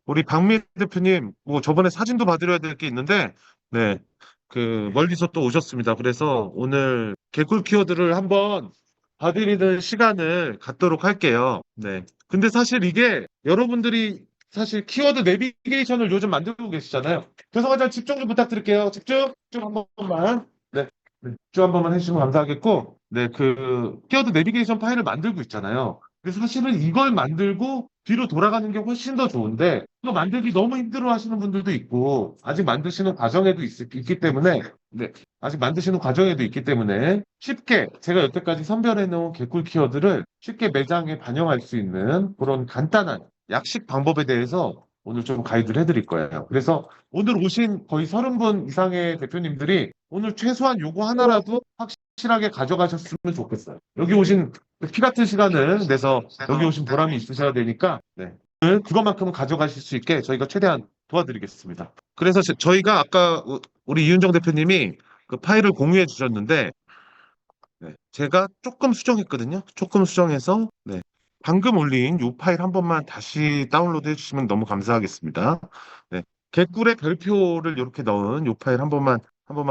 우리 박미 대표님, 뭐 저번에 사진도 받으려야 될 게 있는데, 네, 그 멀리서 또 오셨습니다. 그래서 오늘 개꿀 키워드를 한번 봐드리는 시간을 갖도록 할게요. 네. 근데 사실 이게 여러분들이 사실 키워드 내비게이션을 요즘 만들고 계시잖아요. 죄송하지만 집중 좀 부탁드릴게요. 집중 한 번만. 네. 네. 집중 한 번만 해주시면 감사하겠고, 네, 그 키워드 내비게이션 파일을 만들고 있잖아요. 근데 사실은 이걸 만들고 뒤로 돌아가는 게 훨씬 더 좋은데 이거 만들기 너무 힘들어 하시는 분들도 있고 아직 만드시는 과정에도 있기 때문에 네, 아직 만드시는 과정에도 있기 때문에 쉽게 제가 여태까지 선별해 놓은 개꿀 키워드를 쉽게 매장에 반영할 수 있는 그런 간단한 약식 방법에 대해서 오늘 좀 가이드를 해드릴 거예요. 그래서 오늘 오신 거의 30분 이상의 대표님들이 오늘 최소한 요거 하나라도 확실하게 가져가셨으면 좋겠어요. 여기 오신 피 같은 시간을 내서 여기 오신 보람이 있으셔야 되니까 네. 그것만큼은 가져가실 수 있게 저희가 최대한 도와드리겠습니다. 그래서 저희가 아까 우리 이윤정 대표님이 그 파일을 공유해 주셨는데 네, 제가 조금 수정했거든요. 조금 수정해서 네, 방금 올린 이 파일 한 번만 다시 다운로드 해주시면 너무 감사하겠습니다. 네, 개꿀의 별표를 이렇게 넣은 이 파일 한 번만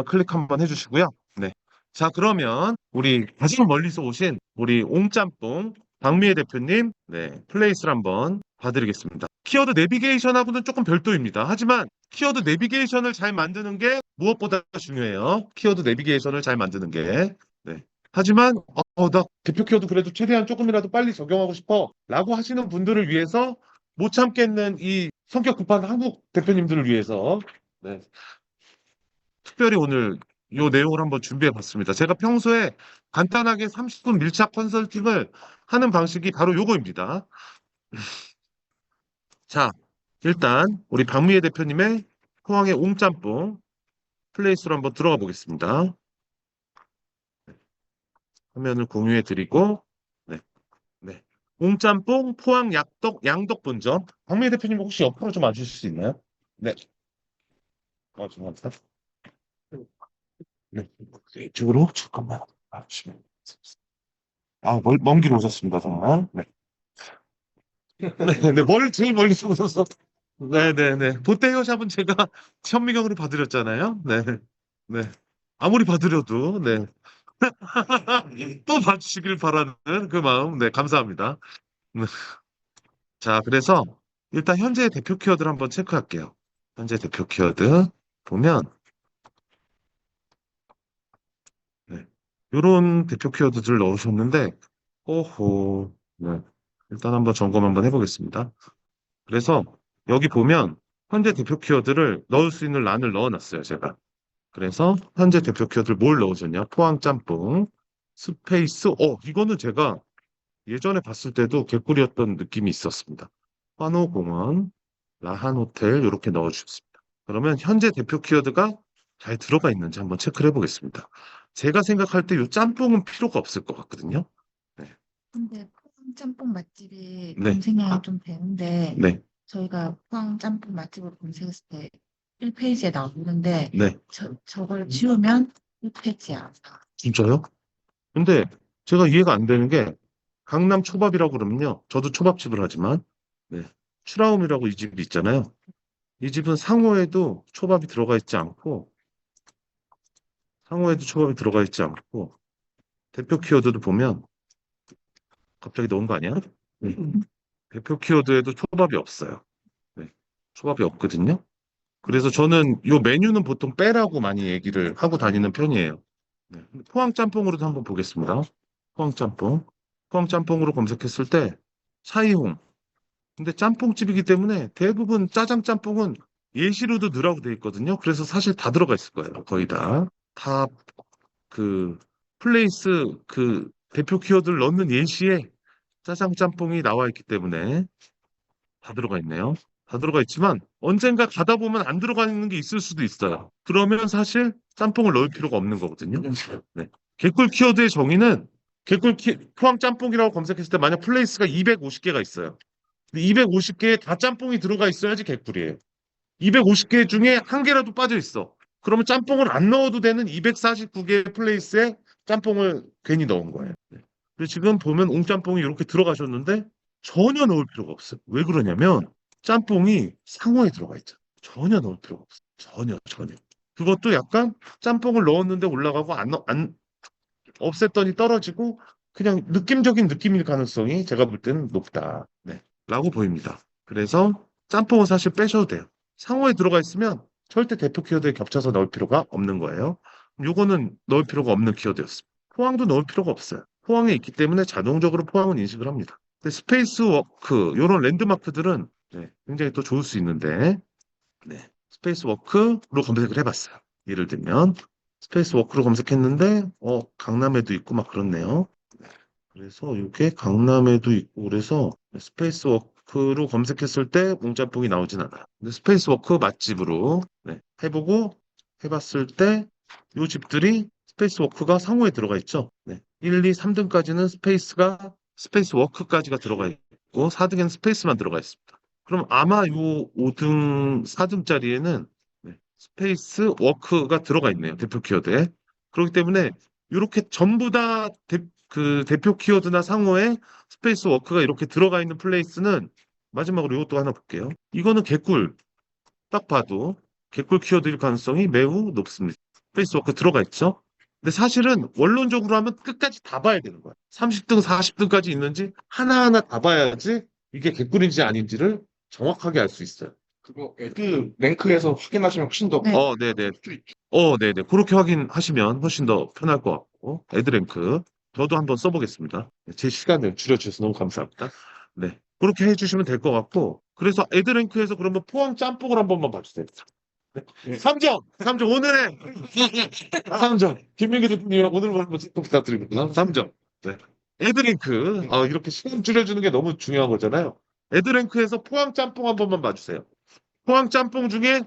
클릭 한번 해주시고요. 네, 자 그러면 우리 가장 멀리서 오신 우리 옹짬뽕 박미애 대표님 네, 플레이스를 한번 봐드리겠습니다. 키워드 내비게이션하고는 조금 별도입니다. 하지만 키워드 내비게이션을 잘 만드는 게 무엇보다 중요해요. 키워드 내비게이션을 잘 만드는 게. 네. 하지만 나 대표 키워드 그래도 최대한 조금이라도 빨리 적용하고 싶어 라고 하시는 분들을 위해서 못 참겠는 이 성격 급한 한국 대표님들을 위해서 네, 특별히 오늘 이 내용을 한번 준비해 봤습니다. 제가 평소에 간단하게 30분 밀착 컨설팅을 하는 방식이 바로 요거입니다. 자, 일단 우리 박미애 대표님의 포항의 옹짬뽕 플레이스로 한번 들어가 보겠습니다. 화면을 공유해 드리고 네. 네. 옹짬뽕, 포항 양덕 본점. 박미애 대표님 혹시 옆으로 좀 와주실 수 있나요? 네. 죄송합니다. 네. 이쪽으로 잠깐만 와주시면. 먼 길 오셨습니다, 정말. 네. 네, 네, 제일 멀리서 오셔서. 네네네. 보태효샵은 제가 현미경으로 봐드렸잖아요. 네. 네. 아무리 봐드려도, 네. 또 봐주시길 바라는 그 마음, 네, 감사합니다. 네. 자, 그래서 일단 현재 대표 키워드를 한번 체크할게요. 현재 대표 키워드 보면 네. 이런 대표 키워드들을 넣으셨는데 오호 네. 일단 한번 점검 한번 해보겠습니다. 그래서 여기 보면 현재 대표 키워드를 넣을 수 있는 란을 넣어놨어요, 제가. 그래서 현재 대표 키워드를 뭘 넣으셨냐? 포항 짬뽕 스페이스 이거는 제가 예전에 봤을 때도 개꿀이었던 느낌이 있었습니다. 환호공원, 라한호텔 이렇게 넣어주셨습니다. 그러면 현재 대표 키워드가 잘 들어가 있는지 한번 체크를 해보겠습니다. 제가 생각할 때 이 짬뽕은 필요가 없을 것 같거든요. 네. 근데 포항 짬뽕 맛집이 네. 검색량이 좀 되는데 네. 저희가 포항 짬뽕 맛집을 검색했을 때 1페이지에 나오는데 네. 저걸 지우면 1페이지야. 진짜요? 근데 제가 이해가 안 되는 게 강남 초밥이라고 그러면요. 저도 초밥집을 하지만 네. 추라움이라고 이 집이 있잖아요. 이 집은 상호에도 초밥이 들어가 있지 않고 대표 키워드도 보면 갑자기 넣은 거 아니야? 네. 대표 키워드에도 초밥이 없어요. 네. 초밥이 없거든요. 그래서 저는 이 메뉴는 보통 빼라고 많이 얘기를 하고 다니는 편이에요. 네. 포항 짬뽕으로도 한번 보겠습니다. 포항 짬뽕. 포항 짬뽕으로 검색했을 때 사이홍. 근데 짬뽕집이기 때문에 대부분 짜장 짬뽕은 예시로도 넣으라고 돼 있거든요. 그래서 사실 다 들어가 있을 거예요. 거의 다. 다 그 플레이스 그 대표 키워드를 넣는 예시에 짜장 짬뽕이 나와 있기 때문에 다 들어가 있네요. 다 들어가 있지만 언젠가 가다 보면 안 들어가 있는 게 있을 수도 있어요. 그러면 사실 짬뽕을 넣을 필요가 없는 거거든요. 네. 개꿀 키워드의 정의는 포항 짬뽕이라고 검색했을 때 만약 플레이스가 250개가 있어요. 250개에 다 짬뽕이 들어가 있어야지 개꿀이에요. 250개 중에 한 개라도 빠져 있어. 그러면 짬뽕을 안 넣어도 되는 249개의 플레이스에 짬뽕을 괜히 넣은 거예요. 네. 그리고 지금 보면 옹짬뽕이 이렇게 들어가셨는데 전혀 넣을 필요가 없어요. 왜 그러냐면 짬뽕이 상호에 들어가 있죠. 전혀 넣을 필요가 없어. 전혀. 그것도 약간 짬뽕을 넣었는데 올라가고 안 없앴더니 떨어지고 그냥 느낌적인 느낌일 가능성이 제가 볼 때는 높다. 네. 라고 보입니다. 그래서 짬뽕은 사실 빼셔도 돼요. 상호에 들어가 있으면 절대 대표 키워드에 겹쳐서 넣을 필요가 없는 거예요. 요거는 넣을 필요가 없는 키워드였습니다. 포항도 넣을 필요가 없어요. 포항에 있기 때문에 자동적으로 포항은 인식을 합니다. 근데 스페이스 워크, 요런 랜드마크들은 네, 굉장히 또 좋을 수 있는데, 네. 스페이스 워크로 검색을 해봤어요. 예를 들면, 스페이스 워크로 검색했는데, 강남에도 있고 막 그렇네요. 그래서 이게 강남에도 있고 그래서 스페이스 워크로 검색했을 때 몽짬뽕이 나오진 않아요. 근데 스페이스 워크 맛집으로 네, 해보고 해봤을 때 이 집들이 스페이스 워크가 상호에 들어가 있죠. 네, 1, 2, 3등까지는 스페이스 워크까지가 들어가 있고 4등에는 스페이스만 들어가 있습니다. 그럼 아마 이 5등, 4등짜리에는 스페이스 워크가 들어가 있네요. 대표 키워드에. 그렇기 때문에 이렇게 전부 다 그 대표 키워드나 상호에 스페이스 워크가 이렇게 들어가 있는 플레이스는 마지막으로 이것도 하나 볼게요. 이거는 개꿀. 딱 봐도 개꿀 키워드일 가능성이 매우 높습니다. 스페이스 워크 들어가 있죠? 근데 사실은 원론적으로 하면 끝까지 다 봐야 되는 거야. 30등, 40등까지 있는지 하나하나 다 봐야지 이게 개꿀인지 아닌지를 정확하게 알 수 있어요. 그거 애드 랭크에서 확인하시면 훨씬 더 네. 네네. 네네. 그렇게 확인하시면 훨씬 더 편할 것 같고, 애드랭크. 저도 한번 써보겠습니다. 제 시간을 줄여주셔서 너무 감사합니다. 네. 그렇게 해주시면 될 것 같고, 그래서 애드랭크에서 그러면 포항 짬뽕을 한 번만 봐주세요. 네. 3점! 3점! 오늘의 3점! 김민기 대표님, 오늘 한번 좀 부탁드립니다. 3점. 네. 애드랭크. 이렇게 시간 줄여주는 게 너무 중요한 거잖아요. 애드랭크에서 포항 짬뽕 한 번만 봐주세요. 포항 짬뽕 중에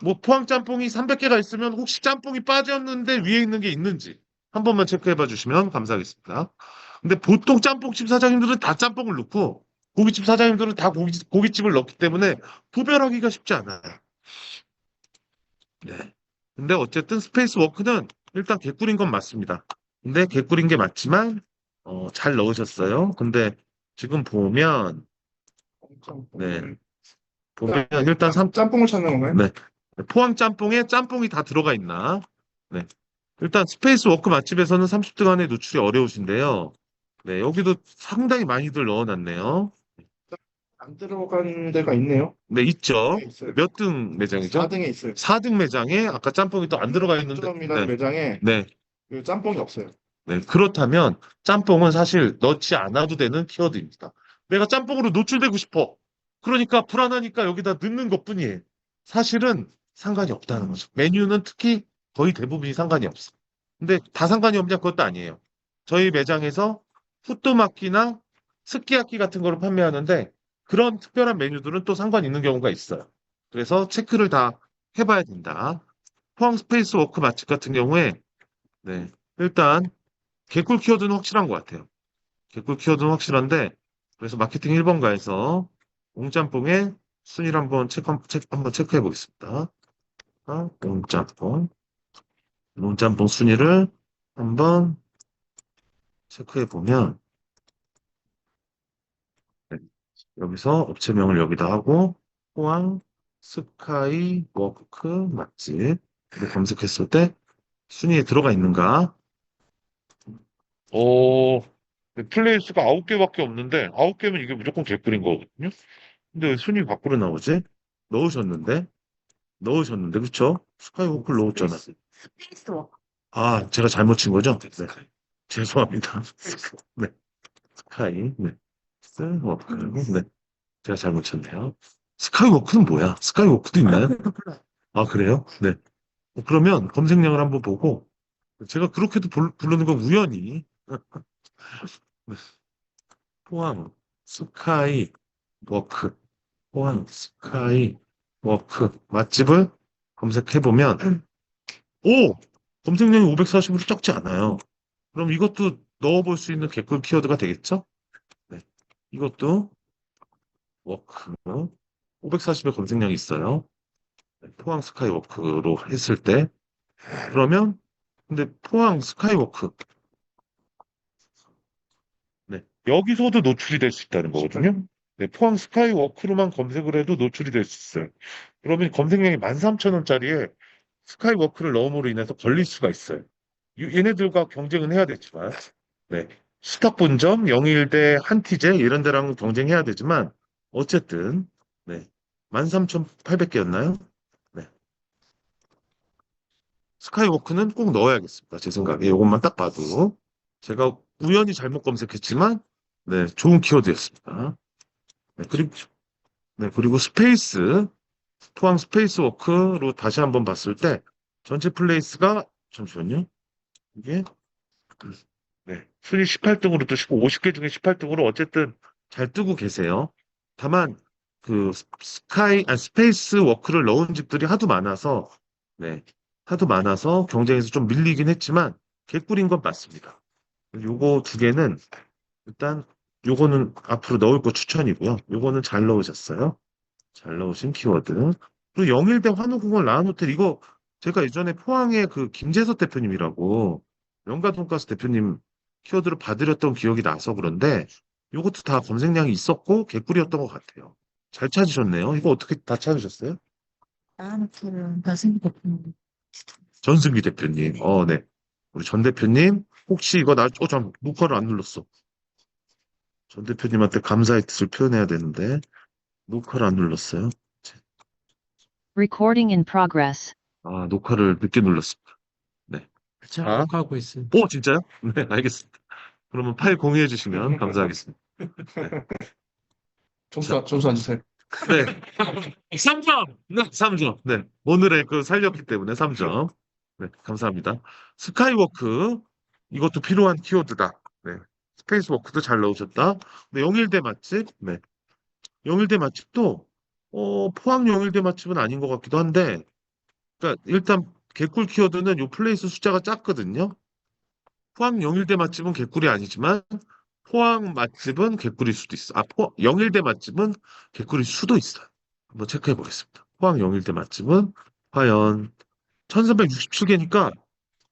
뭐 포항 짬뽕이 300개가 있으면 혹시 짬뽕이 빠졌는데 위에 있는 게 있는지 한 번만 체크해 봐 주시면 감사하겠습니다. 근데 보통 짬뽕집 사장님들은 다 짬뽕을 넣고 고깃집 사장님들은 다 고깃집을 넣기 때문에 구별하기가 쉽지 않아요. 네. 근데 어쨌든 스페이스 워크는 일단 개꿀인 건 맞습니다. 근데 개꿀인 게 맞지만 잘 넣으셨어요. 근데 지금 보면 네. 보면 일단 짬뽕을 찾는 건가요? 네. 포항 짬뽕에 짬뽕이 다 들어가 있나? 네. 일단 스페이스 워크 맛집에서는 30등 안에 노출이 어려우신데요. 네, 여기도 상당히 많이들 넣어놨네요. 안 들어간 데가 있네요. 네, 있죠. 네, 있어요. 몇 등 매장이죠? 4등에 있어요. 4등 매장에 아까 짬뽕이 또 안 들어가 있는데. 들어갑니다. 네, 매장에 네, 그 짬뽕이 없어요. 네. 그렇다면 짬뽕은 사실 넣지 않아도 되는 키워드입니다. 내가 짬뽕으로 노출되고 싶어. 그러니까 불안하니까 여기다 넣는 것뿐이에요. 사실은 상관이 없다는 거죠. 메뉴는 특히 거의 대부분이 상관이 없어. 근데 다 상관이 없냐? 그것도 아니에요. 저희 매장에서 후토마키나 스키야키 같은 거를 판매하는데 그런 특별한 메뉴들은 또 상관 있는 경우가 있어요. 그래서 체크를 다 해봐야 된다. 포항 스페이스 워크 맛집 같은 경우에 네, 일단 개꿀 키워드는 확실한 것 같아요. 개꿀 키워드는 확실한데 그래서 마케팅 1번가에서 옹짬뽕의 순위를 한번 체크해 보겠습니다. 옹짬뽕. 옹짬뽕 순위를 한번 체크해 보면 네, 여기서 업체명을 여기다 하고 포항 스카이 워크 맛집 검색했을 때 순위에 들어가 있는가? 플레이스가 9개밖에 없는데 9개면 이게 무조건 개꿀인 거거든요. 근데 왜 순위 밖으로 나오지? 넣으셨는데? 넣으셨는데, 그쵸? 스카이워크를 넣었잖아. 스페이스 워크. 제가 잘못 친 거죠? 네. 죄송합니다. 네. 스카이, 네. 스워크, 네. 제가 잘못 쳤네요. 스카이워크는 뭐야? 스카이워크도 있나요? 그래요? 네. 그러면 검색량을 한번 보고, 제가 그렇게도 부르는 건 우연히, 네. 포항, 스카이워크, 포항, 스카이워크 맛집을 검색해보면, 오! 검색량이 540으로 적지 않아요. 그럼 이것도 넣어볼 수 있는 개꿀 키워드가 되겠죠? 네. 이것도 워크 540의 검색량이 있어요. 네, 포항 스카이워크로 했을 때 그러면 근데 포항 스카이워크 네. 여기서도 노출이 될 수 있다는 거거든요. 네, 포항 스카이워크로만 검색을 해도 노출이 될 수 있어요. 그러면 검색량이 13,000원짜리에 스카이워크를 넣음으로 인해서 걸릴 수가 있어요. 얘네들과 경쟁은 해야 되지만, 네. 스탁 본점, 영일대, 한티제 이런 데랑 경쟁해야 되지만, 어쨌든, 네. 13,800개였나요? 네. 스카이워크는 꼭 넣어야겠습니다. 제 생각에. 이것만 딱 봐도. 제가 우연히 잘못 검색했지만, 네. 좋은 키워드였습니다. 네. 그리고 스페이스, 포항 스페이스워크로 다시 한번 봤을 때, 전체 플레이스가, 잠시만요. 이게, 네. 순위 18등으로 뜨시고 50개 중에 18등으로 어쨌든 잘 뜨고 계세요. 다만 그 스페이스 워크를 넣은 집들이 하도 많아서 네. 하도 많아서 경쟁에서 좀 밀리긴 했지만 개꿀인 건 맞습니다. 요거 두 개는 일단 요거는 앞으로 넣을 거 추천이고요. 요거는 잘 넣으셨어요. 잘 넣으신 키워드. 그리고 영일대 환호공원 라한호텔 이거 제가 예전에 포항의 그 김재석 대표님이라고 명가 돈가스 대표님 키워드를 받으렸던 기억이 나서 그런데 요것도 다 검색량이 있었고 개꿀이었던 것 같아요. 잘 찾으셨네요. 이거 어떻게 다 찾으셨어요? 나한테는 나승기 대표님. 전승기 대표님. 네. 우리 전 대표님 혹시 이거 잠 녹화를 안 눌렀어. 전 대표님한테 감사의 뜻을 표현해야 되는데 녹화를 안 눌렀어요. Recording in progress. 녹화를 늦게 눌렀습니다. 네. 자, 자, 하고 있어요. 진짜요? 네, 알겠습니다. 그러면 파일 공유해 주시면 감사하겠습니다. 점수 안 주세요. 네. 3점! 네, 3점. 네. 오늘의 그 살렸기 때문에 3점. 네, 감사합니다. 스카이워크. 이것도 필요한 키워드다. 네. 스페이스워크도 잘 넣으셨다. 네, 영일대 맛집. 네. 영일대 맛집도, 포항 영일대 맛집은 아닌 것 같기도 한데, 그러니까 일단 개꿀 키워드는 요 플레이스 숫자가 작거든요. 포항 영일대 맛집은 개꿀이 아니지만 포항 맛집은 개꿀일 수도 있어. 영일대 맛집은 개꿀일 수도 있어요. 한번 체크해 보겠습니다. 포항 영일대 맛집은 과연 1367개니까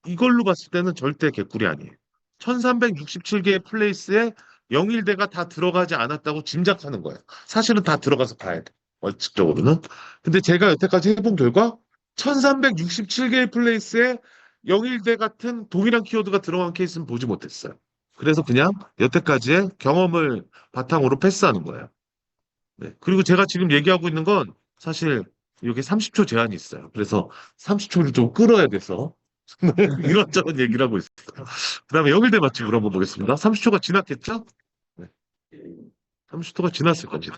이걸로 봤을 때는 절대 개꿀이 아니에요. 1367개의 플레이스에 영일대가 다 들어가지 않았다고 짐작하는 거예요. 사실은 다 들어가서 봐야 돼. 원칙적으로는. 근데 제가 여태까지 해본 결과 1367개의 플레이스에 영일대 같은 동일한 키워드가 들어간 케이스는 보지 못했어요. 그래서 그냥 여태까지의 경험을 바탕으로 패스하는 거예요. 네. 그리고 제가 지금 얘기하고 있는 건 사실 이게 30초 제한이 있어요. 그래서 30초를 좀 끌어야 돼서 이런저런 얘기를 하고 있어요. 그다음에 영일대 맛집으로 한번 보겠습니다. 30초가 지났겠죠? 네. 30초가 지났을 겁니다.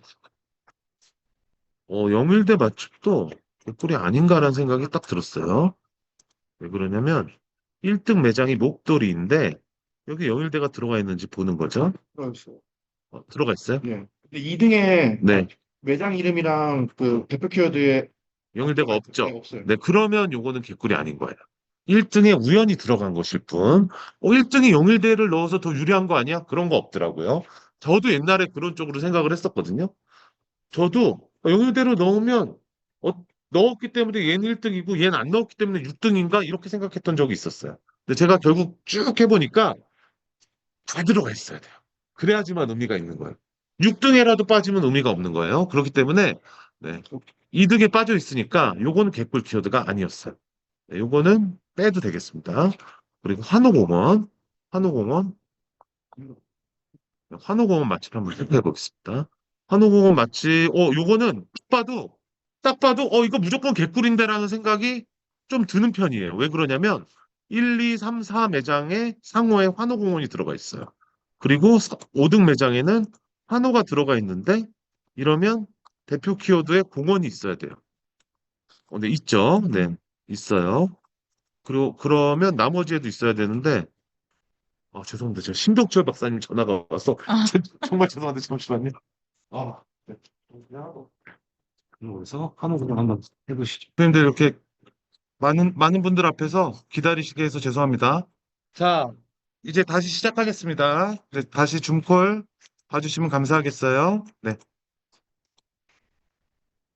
영일대 맛집도 개꿀이 아닌가라는 생각이 딱 들었어요. 왜 그러냐면 1등 매장이 목도리인데 여기 영일대가 들어가 있는지 보는 거죠. 들어있어요. 들어가 있어요? 예. 근데 2등에 네. 매장 이름이랑 그 대표 키워드에 영일대가 없죠. 없어요. 네, 그러면 요거는 개꿀이 아닌 거예요. 1등에 우연히 들어간 것일 뿐. 1등이 영일대를 넣어서 더 유리한 거 아니야? 그런 거 없더라고요. 저도 옛날에 그런 쪽으로 생각을 했었거든요. 저도 영일대로 넣으면 넣었기 때문에 얘는 1등이고 얘는 안 넣었기 때문에 6등인가 이렇게 생각했던 적이 있었어요. 근데 제가 결국 쭉 해보니까 다 들어가 있어야 돼요. 그래야지만 의미가 있는 거예요. 6등에라도 빠지면 의미가 없는 거예요. 그렇기 때문에 네. 2등에 빠져 있으니까 요거는 개꿀 키워드가 아니었어요. 네, 요거는 빼도 되겠습니다. 그리고 환호공원 맛집 한번 체크해 보겠습니다. 환호공원 맛집, 요거는 딱 봐도, 이거 무조건 개꿀인데라는 생각이 좀 드는 편이에요. 왜 그러냐면, 1, 2, 3, 4 매장에 상호에 환호공원이 들어가 있어요. 그리고 5등 매장에는 환호가 들어가 있는데, 이러면 대표 키워드에 공원이 있어야 돼요. 네, 있죠. 네, 있어요. 그리고 그러면 나머지에도 있어야 되는데, 죄송합니다. 제가 신병철 박사님 전화가 와서 아. 정말 죄송한데 잠시만요. 네. 그래서 한옥으로 한번 해보시죠. 선생님들 이렇게 많은 분들 앞에서 기다리시게 해서 죄송합니다. 자, 이제 다시 시작하겠습니다. 네, 다시 줌콜 봐주시면 감사하겠어요. 네.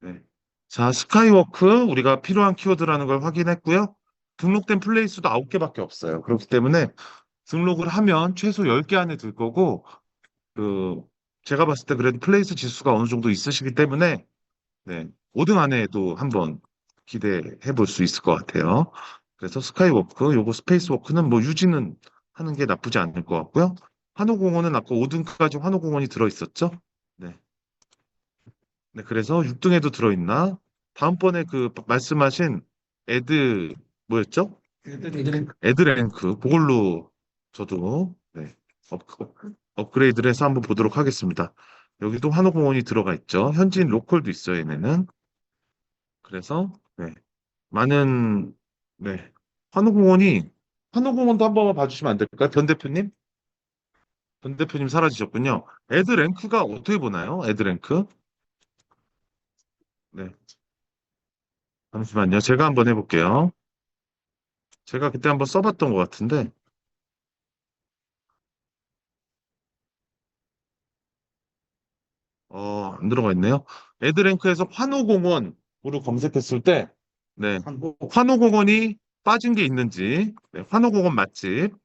네. 자, 스카이워크 우리가 필요한 키워드라는 걸 확인했고요. 등록된 플레이 수도 9개밖에 없어요. 그렇기 때문에 등록을 하면 최소 10개 안에 들 거고 그 제가 봤을 때 그래도 플레이스 지수가 어느 정도 있으시기 때문에 네, 5등 안에도 한번 기대해 볼 수 있을 것 같아요. 그래서 스카이워크, 요거 스페이스워크는 뭐 유지는 하는 게 나쁘지 않을 것 같고요. 환호공원은 아까 5등까지 환호공원이 들어있었죠? 네. 네, 그래서 6등에도 들어있나? 다음번에 그 말씀하신 애드, 뭐였죠? 애드랭크, 그걸로 저도 네, 업그레이드를 해서 한번 보도록 하겠습니다. 여기도 환호공원이 들어가 있죠. 현지인 로컬도 있어요, 얘네는. 그래서 네, 많은 네, 환호공원이 환호공원도 한 번만 봐주시면 안 될까요? 변 대표님? 변 대표님 사라지셨군요. 애드랭크가 어떻게 보나요? 애드랭크? 네, 잠시만요. 제가 한번 해볼게요. 제가 그때 한번 써봤던 것 같은데, 안 들어가 있네요. 애드랭크에서 환호공원으로 검색했을 때, 네, 환호공원이 빠진 게 있는지, 네, 환호공원 맛집,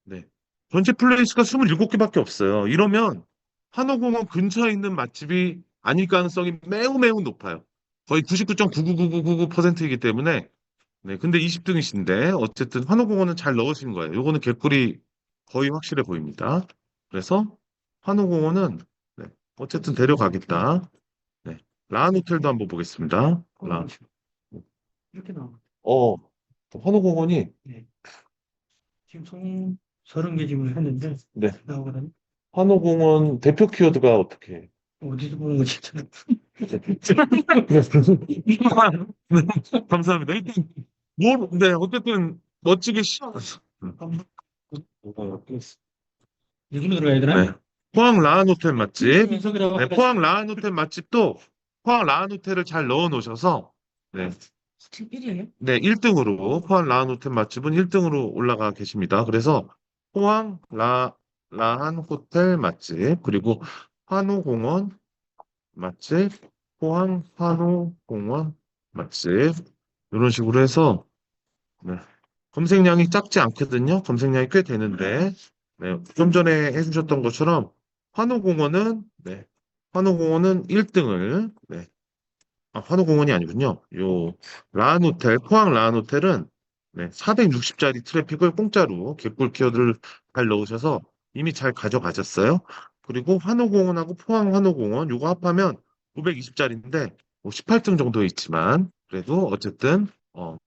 네, 전체 플레이스가 27개밖에 없어요. 이러면 환호공원 근처에 있는 맛집이 아닐 가능성이 매우 매우 높아요. 거의 99.99999%이기 때문에, 네, 근데 20등이신데, 어쨌든 환호공원은 잘 넣으신 거예요. 요거는 개꿀이 거의 확실해 보입니다. 그래서 환호공원은, 네, 어쨌든 데려가겠다. 네, 라한호텔도 한번 보겠습니다. 이렇게 나와. 어, 환호공원이, 네. 지금 총 30개 질문을 했는데 네, 나오거든요. 환호공원 대표 키워드가 어떻게 해요? 어디서 보는 거지? 네, 감사합니다. 일단, 네, 어쨌든, 멋지게 누구로 들어가야 되나? 네. 포항 라한 호텔 맛집. 민석이라고 네, 포항 라한 호텔 맛집도 포항 라한 호텔을 잘 넣어 놓으셔서, 네, 지금 1위예요? 네, 1등으로, 포항 라한 호텔 맛집은 1등으로 올라가 계십니다. 그래서, 포항 라한 호텔 맛집, 그리고 환호공원 맛집, 포항 환호공원 맛집, 이런 식으로 해서, 네, 검색량이 작지 않거든요. 검색량이 꽤 되는데, 네, 좀 전에 해주셨던 것처럼, 환호공원은, 네, 환호공원은 1등을, 네, 환호공원이 아니군요. 라한호텔, 포항 라한호텔은, 네, 460짜리 트래픽을 공짜로 개꿀 키워드를 잘 넣으셔서 이미 잘 가져가셨어요. 그리고 환호공원하고 포항 환호공원, 요거 합하면 520짜리인데, 뭐 18등 정도 있지만, 그래도 어쨌든,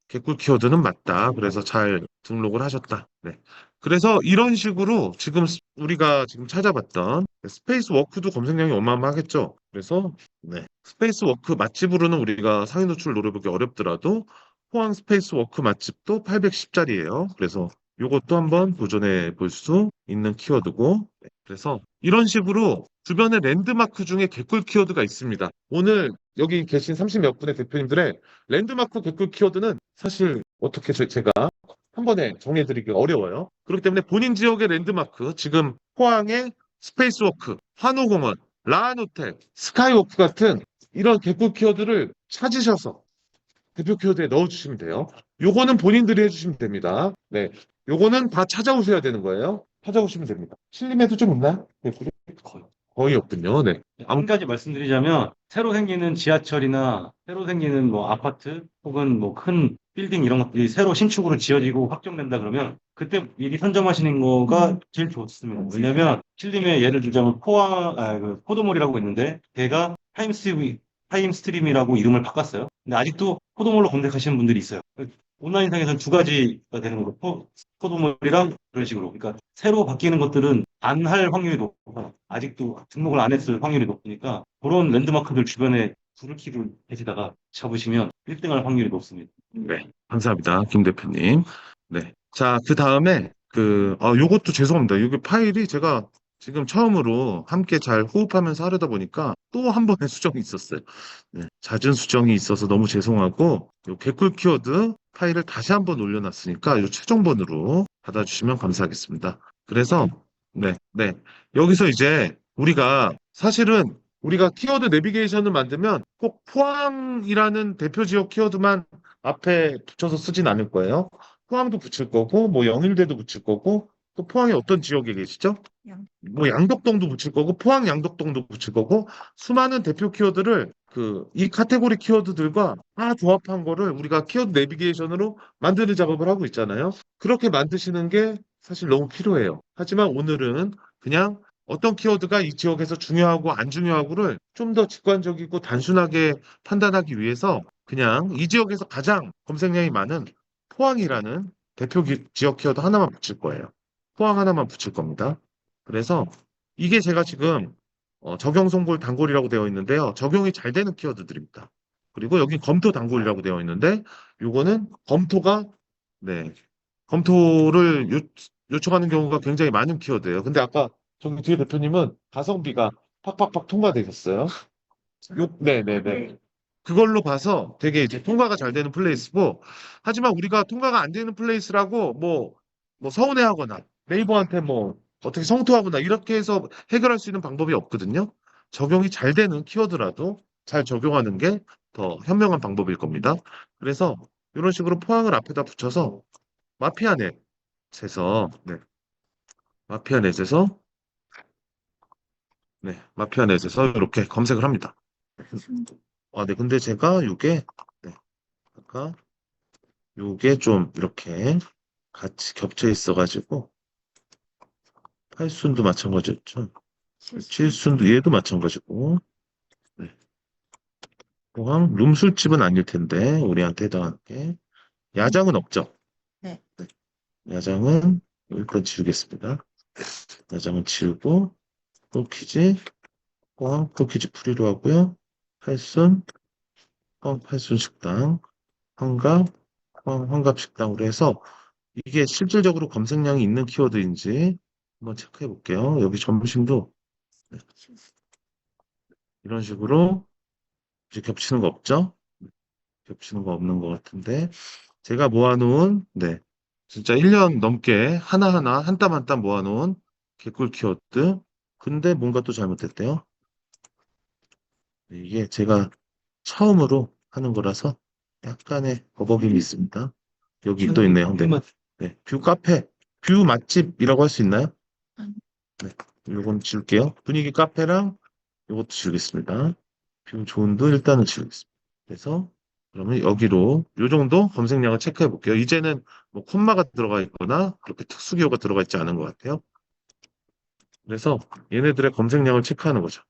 개꿀 키워드는 맞다. 그래서 잘 등록을 하셨다. 네. 그래서 이런 식으로 지금 우리가 지금 찾아봤던 스페이스 워크도 검색량이 어마어마하겠죠. 그래서 네. 스페이스 워크 맛집으로는 우리가 상위 노출 노려보기 어렵더라도 포항 스페이스 워크 맛집도 810짜리예요. 그래서 이것도 한번 도전해 볼 수 있는 키워드고 네. 그래서 이런 식으로 주변에 랜드마크 중에 개꿀 키워드가 있습니다. 오늘 여기 계신 30 몇 분의 대표님들의 랜드마크 개꿀 키워드는 사실 어떻게 제가 한 번에 정해드리기 어려워요. 그렇기 때문에 본인 지역의 랜드마크, 지금 포항의 스페이스워크, 환호공원, 라한호텔, 스카이워크 같은 이런 개꿀 키워드를 찾으셔서 대표 키워드에 넣어주시면 돼요. 요거는 본인들이 해주시면 됩니다. 네, 요거는 다 찾아오셔야 되는 거예요. 찾아오시면 됩니다. 신림에도 좀 있나요? 개꿀이? 거의 없군요. 네. 한 가지 말씀드리자면 새로 생기는 지하철이나 새로 생기는 뭐 아파트 혹은 뭐 큰 빌딩 이런 것들이 새로 신축으로 지어지고 확정된다 그러면 그때 미리 선점하시는 거가 제일 좋습니다. 왜냐면 신림에 예를 들자면 그 포도몰이라고 있는데 걔가 타임스트림이라고 이름을 바꿨어요. 근데 아직도 포도몰로 검색하시는 분들이 있어요. 온라인상에서는 두 가지가 되는 거고 포도몰이랑 그런 식으로. 그러니까 새로 바뀌는 것들은 안 할 확률이 높고 아직도 등록을 안 했을 확률이 높으니까 그런 랜드마크들 주변에 불을 켜고 계시다가 잡으시면 1등할 확률이 높습니다. 네, 감사합니다. 김 대표님. 네. 자, 그 다음에, 요것도 죄송합니다. 여기 파일이 제가 지금 처음으로 함께 잘 호흡하면서 하려다 보니까 또 한 번의 수정이 있었어요. 네, 잦은 수정이 있어서 너무 죄송하고, 요 개꿀 키워드 파일을 다시 한번 올려놨으니까 요 최종본으로 받아주시면 감사하겠습니다. 그래서, 네, 네. 여기서 이제 사실은 우리가 키워드 내비게이션을 만들면 꼭 포항이라는 대표 지역 키워드만 앞에 붙여서 쓰진 않을 거예요. 포항도 붙일 거고, 뭐 영일대도 붙일 거고, 또 포항에 어떤 지역에 계시죠? 뭐 양덕동도 붙일 거고 포항 양덕동도 붙일 거고 수많은 대표 키워드를 이 카테고리 키워드들과 다 조합한 거를 우리가 키워드 내비게이션으로 만드는 작업을 하고 있잖아요. 그렇게 만드시는 게 사실 너무 필요해요. 하지만 오늘은 그냥 어떤 키워드가 이 지역에서 중요하고 안 중요하고를 좀 더 직관적이고 단순하게 판단하기 위해서 그냥 이 지역에서 가장 검색량이 많은 포항이라는 대표 지역 키워드 하나만 붙일 거예요. 포항 하나만 붙일 겁니다. 그래서 이게 제가 지금 적용 송골 단골이라고 되어 있는데요. 적용이 잘 되는 키워드들입니다. 그리고 여기 검토 단골이라고 되어 있는데 요거는 검토가 네 검토를 요청하는 경우가 굉장히 많은 키워드예요. 근데 아까 저기 뒤에 대표님은 가성비가 팍팍팍 통과되셨어요. 네네네. 그걸로 봐서 되게 이제 통과가 잘 되는 플레이스고, 하지만 우리가 통과가 안 되는 플레이스라고 뭐 서운해하거나 네이버한테 뭐 어떻게 성토하거나 이렇게 해서 해결할 수 있는 방법이 없거든요. 적용이 잘 되는 키워드라도 잘 적용하는 게 더 현명한 방법일 겁니다. 그래서 이런 식으로 포항을 앞에다 붙여서 마피아넷에서 마피아넷에서 마피아넷에서 이렇게 검색을 합니다. 네, 근데 제가 네, 아까 요게 좀 이렇게 같이 겹쳐 있어가지고 팔순도 마찬가지였죠. 칠순도 얘도 마찬가지고. 네. 포항 룸술집은 아닐 텐데 우리한테 해당하는 게 야장은 없죠. 네. 야장은 일단 지우겠습니다. 야장은 지우고 폴키지 포항 폴키지 프리로 하고요. 팔순 포항 팔순 식당 환갑 포항 환갑 식당으로 해서 이게 실질적으로 검색량이 있는 키워드인지 한번 체크해 볼게요. 여기 점심도 이런 식으로 이제 겹치는 거 없죠? 겹치는 거 없는 것 같은데 제가 모아놓은 진짜 1년 넘게 하나하나 한 땀 한 땀 모아놓은 개꿀 키워드 근데 뭔가 또 잘못됐대요. 이게 제가 처음으로 하는 거라서 약간의 버벅임이 있습니다. 여기 또 있네요. 뷰 카페, 뷰 맛집이라고 할 수 있나요? 네, 요건 지울게요. 분위기 카페랑 요것도 지우겠습니다. 뷰 좋은도 일단은 지우겠습니다. 그래서 그러면 여기로 요 정도 검색량을 체크해 볼게요. 이제는 뭐 콤마가 들어가 있거나 그렇게 특수기호가 들어가 있지 않은 것 같아요. 그래서 얘네들의 검색량을 체크하는 거죠.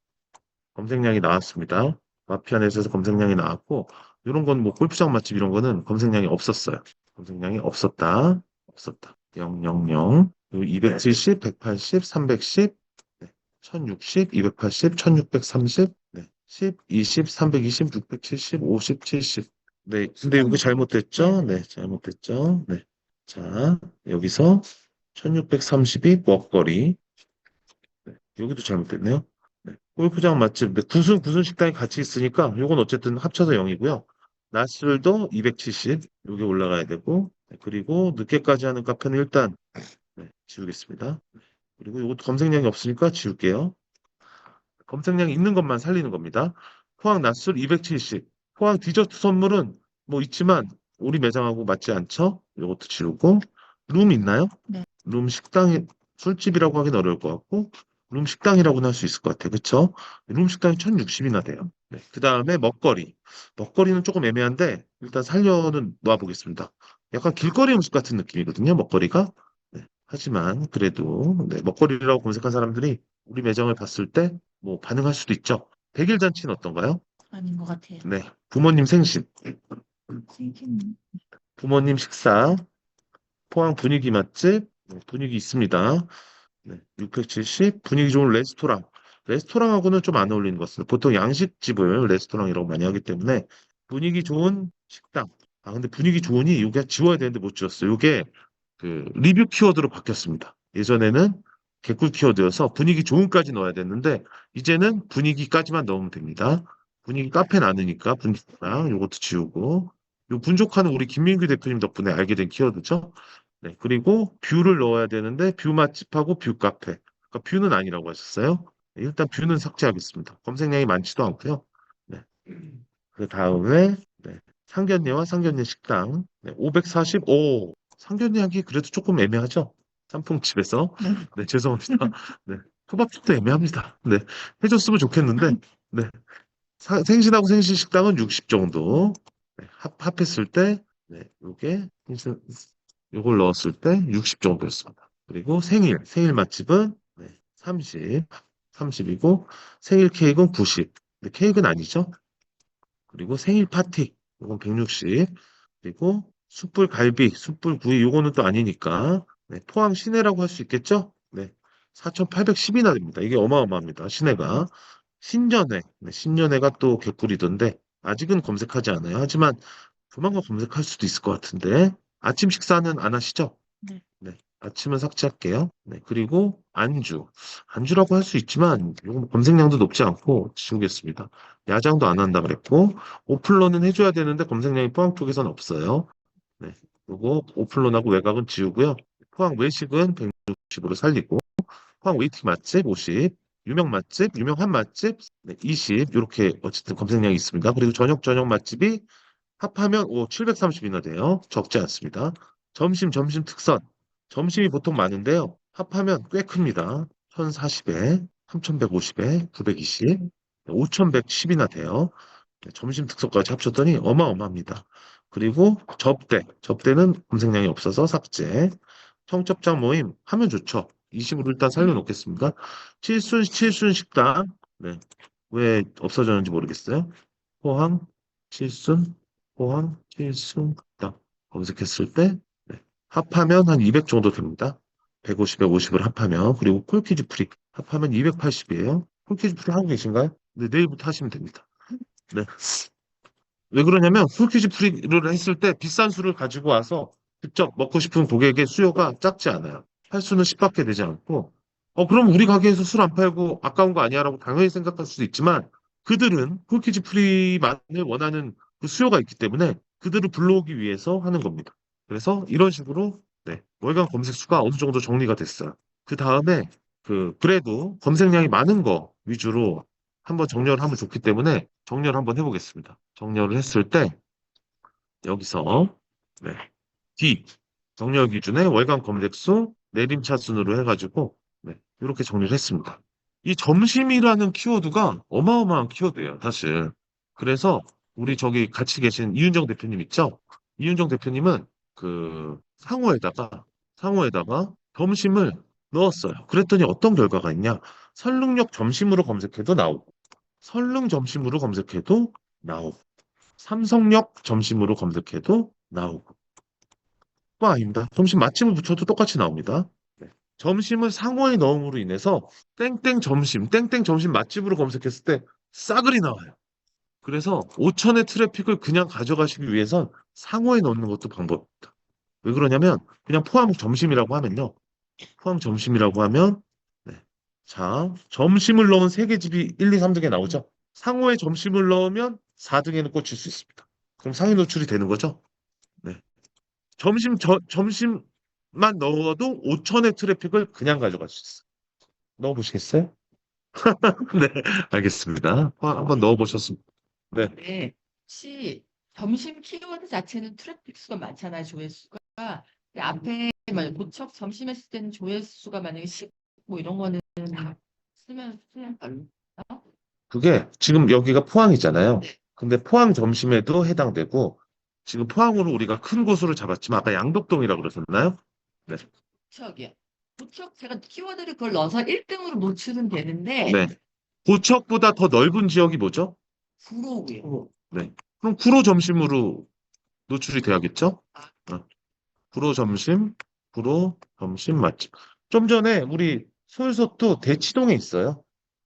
검색량이 나왔습니다. 마피아넷에서 검색량이 나왔고 이런 건 뭐 골프장 맛집 이런 거는 검색량이 없었어요. 검색량이 없었다. 000 270, 180, 310, 1060, 280, 1630, 10, 20, 320, 670, 50, 70. 네, 근데 여기 잘못됐죠? 네, 잘못됐죠? 네. 자, 여기서 1632 먹거리. 네, 여기도 잘못됐네요. 네, 골프장 맛집. 네, 구순 식당이 같이 있으니까 요건 어쨌든 합쳐서 0이고요. 낮술도 270. 여기 올라가야 되고. 네, 그리고 늦게까지 하는 카페는 일단 지우겠습니다. 그리고 이것도 검색량이 없으니까 지울게요. 검색량이 있는 것만 살리는 겁니다. 포항 낮술 270. 포항 디저트 선물은 뭐 있지만 우리 매장하고 맞지 않죠? 이것도 지우고. 룸 있나요? 네. 룸 식당이 술집이라고 하긴 어려울 것 같고 룸 식당이라고는 할 수 있을 것 같아요. 그렇죠? 룸 식당이 1060이나 돼요. 네. 그 다음에 먹거리. 먹거리는 조금 애매한데 일단 살려는 놓아보겠습니다. 약간 길거리 음식 같은 느낌이거든요. 먹거리가. 네. 하지만 그래도 먹거리라고 검색한 사람들이 우리 매장을 봤을 때 뭐 반응할 수도 있죠. 백일잔치는 어떤가요? 아닌 것 같아요. 네. 부모님 생신, 생긴 부모님 식사, 포항 분위기 맛집, 분위기 있습니다. 네. 670, 분위기 좋은 레스토랑. 레스토랑하고는 좀 안 어울리는 것 같습니다. 보통 양식집을 레스토랑이라고 많이 하기 때문에 분위기 좋은 식당. 근데 분위기 좋으니 이게 지워야 되는데 못 지웠어요. 이게 리뷰 키워드로 바뀌었습니다. 예전에는 개꿀 키워드여서 분위기 좋은까지 넣어야 됐는데 이제는 분위기까지만 넣으면 됩니다. 분위기 카페 나누니까 분위기랑 이것도 지우고 요 분족하는 우리 김민규 대표님 덕분에 알게 된 키워드죠. 네, 그리고 뷰를 넣어야 되는데 뷰 맛집하고 뷰 카페. 그러니까 뷰는 아니라고 하셨어요. 네, 일단 뷰는 삭제하겠습니다. 검색량이 많지도 않고요. 네. 그 다음에 상견례와 상견례 식당 545. 상견례 하기 그래도 조금 애매하죠. 짬뽕집에서. 네, 죄송합니다. 네, 초밥집도 애매합니다. 네, 해줬으면 좋겠는데, 네, 생신하고 생신식당은 60 정도. 네, 합했을 때, 네, 요걸 넣었을 때 60 정도였습니다. 그리고 생일 맛집은 네, 30이고, 생일 케이크는 90. 근데 케이크는 아니죠. 그리고 생일 파티, 이건 160. 그리고 숯불 갈비, 숯불 구이, 요거는 또 아니니까. 네, 포항 시내라고 할 수 있겠죠? 네, 4,810이나 됩니다. 이게 어마어마합니다. 시내가. 신년회, 네, 신년회가 또 개꿀이던데, 아직은 검색하지 않아요. 하지만 조만간 검색할 수도 있을 것 같은데, 아침 식사는 안 하시죠? 네. 네, 아침은 삭제할게요. 네, 그리고 안주라고 할 수 있지만, 이건 검색량도 높지 않고 지우겠습니다. 야장도 안 한다 그랬고, 오플런은 해줘야 되는데 검색량이 포항 쪽에선 없어요. 네, 그리고 오플런하고 외곽은 지우고요. 포항 외식은 160으로 살리고, 포항 웨이팅 맛집 50, 유명 맛집, 유명한 맛집 네, 20, 이렇게 어쨌든 검색량이 있습니다. 그리고 저녁 맛집이 합하면 730이나 돼요. 적지 않습니다. 점심 특선. 점심이 보통 많은데요. 합하면 꽤 큽니다. 1040에, 3150에, 920, 5110이나 돼요. 네, 점심 특선까지 합쳤더니 어마어마합니다. 그리고 접대는 검색량이 없어서 삭제. 청첩장 모임 하면 좋죠. 20으로 일단 살려놓겠습니다. 칠순 식당. 네. 왜 없어졌는지 모르겠어요. 포항, 칠순, 포항, 칠순 식당. 검색했을 때, 네. 합하면 한 200 정도 됩니다. 150에 50을 합하면. 그리고 콜키즈 프리 합하면 280이에요. 콜키즈 프리 하고 계신가요? 네, 내일부터 하시면 됩니다. 네. 왜 그러냐면 콜키즈 프리를 했을 때 비싼 술을 가지고 와서 직접 먹고 싶은 고객의 수요가 작지 않아요. 팔수는 10밖에 되지 않고 그럼 우리 가게에서 술 안 팔고 아까운 거 아니야라고 당연히 생각할 수도 있지만 그들은 콜키즈 프리만을 원하는 그 수요가 있기 때문에 그들을 불러오기 위해서 하는 겁니다. 그래서 이런 식으로 네, 월간 검색 수가 어느 정도 정리가 됐어요. 그 다음에 그래도 검색량이 많은 거 위주로 한번 정렬을 하면 좋기 때문에 정렬을 한번 해보겠습니다. 정렬을 했을 때 여기서 네, D 정렬 기준에 월간 검색수 내림차순으로 해가지고 네, 이렇게 정리를 했습니다. 이 점심이라는 키워드가 어마어마한 키워드예요, 사실. 그래서 우리 저기 같이 계신 이윤정 대표님 있죠? 이윤정 대표님은 상호에다가 점심을 넣었어요. 그랬더니 어떤 결과가 있냐? 설릉역 점심으로 검색해도 나오고, 설릉 점심으로 검색해도 나오고, 삼성역 점심으로 검색해도 나오고. 또 아닙니다. 점심 맛집을 붙여도 똑같이 나옵니다. 네. 점심을 상호에 넣음으로 인해서 땡땡 점심 맛집으로 검색했을 때 싸그리 나와요. 그래서 5천의 트래픽을 그냥 가져가시기 위해선 상호에 넣는 것도 방법입니다. 왜 그러냐면 그냥 포항 점심이라고 하면요. 포항 점심이라고 하면 네. 자, 점심을 넣은 세 개 집이 1, 2, 3등에 나오죠. 상호에 점심을 넣으면 4등에는 꽂힐 수 있습니다. 그럼 상위 노출이 되는 거죠. 네. 점심만 넣어도 5천의 트래픽을 그냥 가져갈 수 있어요. 넣어보시겠어요? 네, 알겠습니다. 한번 넣어보셨습니다. 네, 네. 혹시 점심 키워드 자체는 트래픽 수가 많잖아요, 조회수가. 근데 앞에 만약 고척 점심 했을 때는 조회수가 만약에 10, 뭐 이런 거는 쓰면 별로. 그게 지금 여기가 포항이잖아요. 네. 근데 포항 점심에도 해당되고 지금 포항으로 우리가 큰 곳으로 잡았지만 아까 양덕동이라고 그러셨나요? 네, 고척이요. 고척 제가 키워드를 그걸 넣어서 1등으로 노출은 되는데 네. 고척보다 더 넓은 지역이 뭐죠? 구로고요. 네. 그럼 구로 점심으로 노출이 돼야겠죠? 구로 점심 맛집. 좀 전에 우리 소유소도 대치동에 있어요.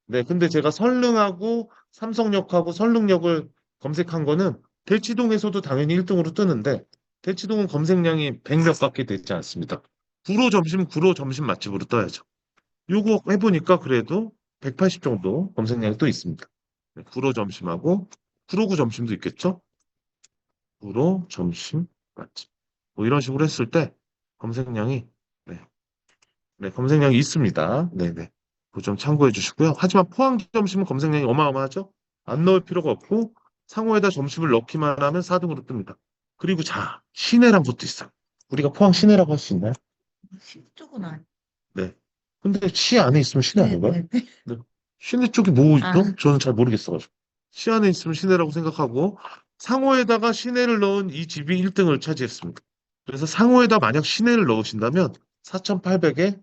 네, 근데 제가 설릉하고 삼성역하고 설릉역을 검색한 거는 대치동에서도 당연히 1등으로 뜨는데 대치동은 검색량이 100몇 밖에 되지 않습니다. 구로 점심 맛집으로 떠야죠. 요거 해보니까 그래도 180 정도 검색량이 또 있습니다. 네, 구로 점심하고 구로구 점심도 있겠죠? 구로 점심 맛집. 뭐 이런 식으로 했을 때 검색량이 네, 네, 검색량이 있습니다. 네네. 그거 좀 참고해 주시고요. 하지만 포항 점심은 검색량이 어마어마하죠? 안 넣을 필요가 없고 상호에다 점심을 넣기만 하면 4등으로 뜹니다. 그리고 자, 시내란 것도 있어요. 우리가 포항 시내라고 할 수 있나요? 시 쪽은 아니. 네. 근데 시 안에 있으면 시내 네, 아닌가요? 네, 네. 네. 시내 쪽이 뭐 있죠? 아. 저는 잘 모르겠어가지고. 시 안에 있으면 시내라고 생각하고, 상호에다가 시내를 넣은 이 집이 1등을 차지했습니다. 그래서 상호에다 만약 시내를 넣으신다면 4,800에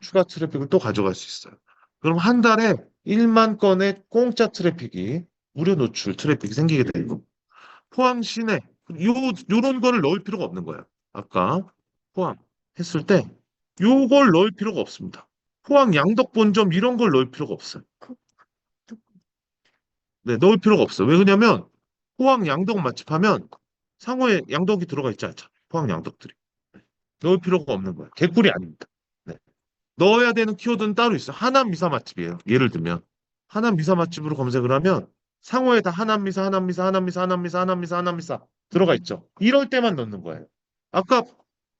추가 트래픽을 또 가져갈 수 있어요. 그럼 한 달에 1만 건의 공짜 트래픽이, 무료 노출 트래픽이 생기게 되고, 포항 시내, 요런 거를 넣을 필요가 없는 거예요. 아까 포항 했을 때, 요걸 넣을 필요가 없습니다. 포항 양덕 본점 이런 걸 넣을 필요가 없어요. 네, 넣을 필요가 없어요. 왜 그러냐면, 포항 양덕 맛집 하면 상호에 양덕이 들어가 있지 않죠. 포항 양덕들이. 넣을 필요가 없는 거예요. 개꿀이 아닙니다. 네. 넣어야 되는 키워드는 따로 있어요. 하남 미사 맛집이에요. 예를 들면 하남 미사 맛집으로 검색을 하면 상호에 다 하남 미사, 하남 미사, 하남 미사, 하남 미사, 하남 미사, 하남 미사 들어가 있죠. 이럴 때만 넣는 거예요. 아까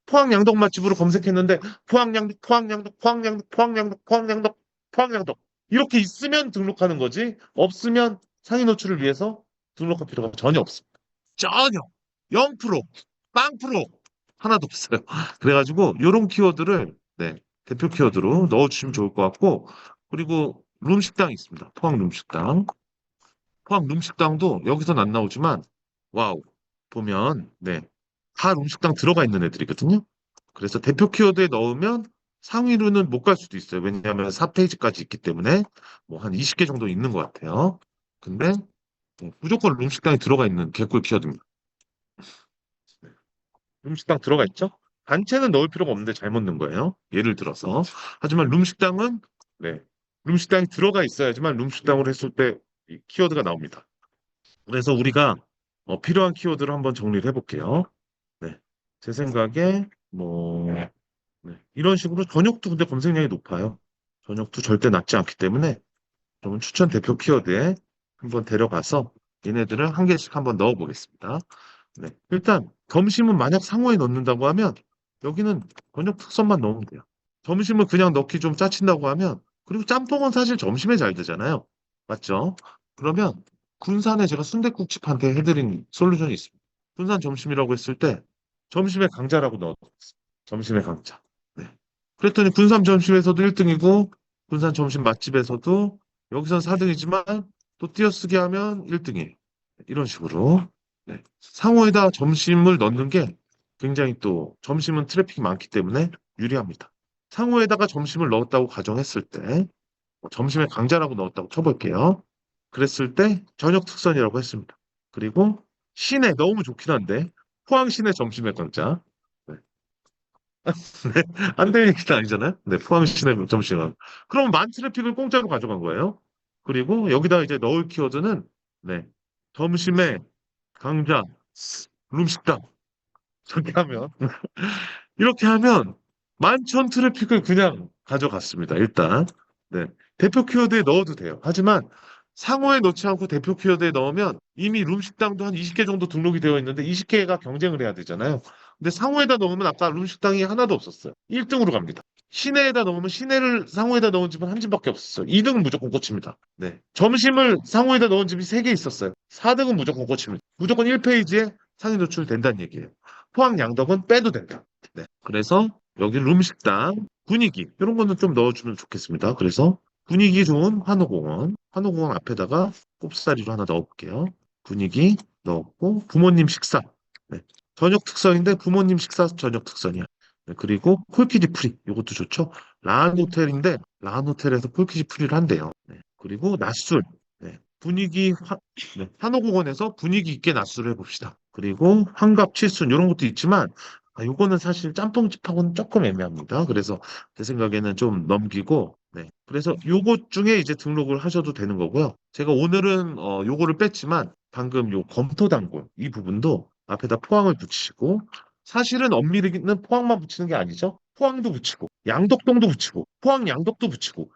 포항 양덕 맛집으로 검색했는데 포항 양덕, 포항 양덕, 포항 양덕, 포항 양덕, 포항 양덕, 포항 양덕 이렇게 있으면 등록하는 거지. 없으면 상위 노출을 위해서 등록할 필요가 전혀 없습니다. 전혀 0%, 빵% 하나도 없어요. 그래가지고 이런 키워드를 네, 대표 키워드로 넣어주시면 좋을 것 같고, 그리고 룸식당이 있습니다. 포항 룸식당. 포항 룸식당도 여기서는 안 나오지만 와우 보면 네, 다 룸식당 들어가 있는 애들이거든요. 그래서 대표 키워드에 넣으면 상위로는 못 갈 수도 있어요. 왜냐하면 4페이지까지 있기 때문에 뭐 한 20개 정도 있는 것 같아요. 근데 무조건 룸식당이 들어가 있는 개꿀 키워드입니다. 룸식당 들어가 있죠? 단체는 넣을 필요가 없는데 잘못 넣은 거예요. 예를 들어서. 하지만 룸식당은 네, 룸식당이 들어가 있어야지만 룸식당으로 했을 때 이 키워드가 나옵니다. 그래서 우리가 필요한 키워드를 한번 정리를 해볼게요. 네, 제 생각에 뭐 네, 이런 식으로 저녁도 근데 검색량이 높아요. 저녁도 절대 낮지 않기 때문에 저는 추천 대표 키워드에 한번 데려가서 얘네들을 한 개씩 한번 넣어보겠습니다. 네. 일단 점심은 만약 상호에 넣는다고 하면 여기는 번역 특선만 넣으면 돼요. 점심을 그냥 넣기 좀 짜친다고 하면 그리고 짬뽕은 사실 점심에 잘 되잖아요. 맞죠? 그러면 군산에 제가 순댓국집한테 해드린 솔루션이 있습니다. 군산 점심이라고 했을 때 점심에 강자라고 넣었어요. 점심에 강자. 네. 그랬더니 군산 점심에서도 1등이고 군산 점심 맛집에서도 여기선 4등이지만 또 띄어쓰기 하면 1등이에요. 이런 식으로 네. 상호에다 점심을 넣는 게 굉장히 또 점심은 트래픽이 많기 때문에 유리합니다. 상호에다가 점심을 넣었다고 가정했을 때 점심에 강자라고 넣었다고 쳐볼게요. 그랬을 때 저녁 특선이라고 했습니다. 그리고 시내 너무 좋긴 한데 포항 시내 점심에 강자. 네. 네. 안 될 얘기는 아니잖아요. 네, 포항 시내 점심은. 그럼 만 트래픽을 공짜로 가져간 거예요. 그리고 여기다 이제 넣을 키워드는 네, 점심에 강자, 룸식당 이렇게 하면 만천 트래픽을 그냥 가져갔습니다. 일단 네, 대표 키워드에 넣어도 돼요. 하지만 상호에 넣지 않고 대표 키워드에 넣으면 이미 룸식당도 한 20개 정도 등록이 되어 있는데 20개가 경쟁을 해야 되잖아요. 근데 상호에다 넣으면 아까 룸식당이 하나도 없었어요. 1등으로 갑니다. 시내에다 넣으면 시내를 상호에다 넣은 집은 한 집밖에 없었어요. 2등은 무조건 꽂힙니다. 네. 점심을 상호에다 넣은 집이 3개 있었어요. 4등은 무조건 꽂힙니다. 무조건 1페이지에 상위 노출 된다는 얘기예요. 포항 양덕은 빼도 된다. 네. 그래서 여기 룸식당 분위기 이런 거는 좀 넣어주면 좋겠습니다. 그래서 분위기 좋은 한호공원, 한호공원 앞에다가 꼽사리로 하나 넣어볼게요. 분위기 넣었고 부모님 식사. 네. 저녁 특선인데 부모님 식사 저녁 특선이야. 네. 그리고 폴키지 프리 이것도 좋죠. 라한 호텔인데 라한 호텔에서 폴키지 프리를 한대요. 네. 그리고 낮술. 네. 네. 한호공원에서 분위기 있게 낮술을 해봅시다. 그리고 환갑 칠순 이런 것도 있지만 요거는 사실 짬뽕집하고는 조금 애매합니다. 그래서 제 생각에는 좀 넘기고 네. 그래서 요것 중에 이제 등록을 하셔도 되는 거고요. 제가 오늘은 요거를 뺐지만 방금 요 검토단골 이 부분도 앞에다 포항을 붙이시고 사실은 엄밀히는 포항만 붙이는 게 아니죠. 포항도 붙이고 양덕동도 붙이고 포항 양덕도 붙이고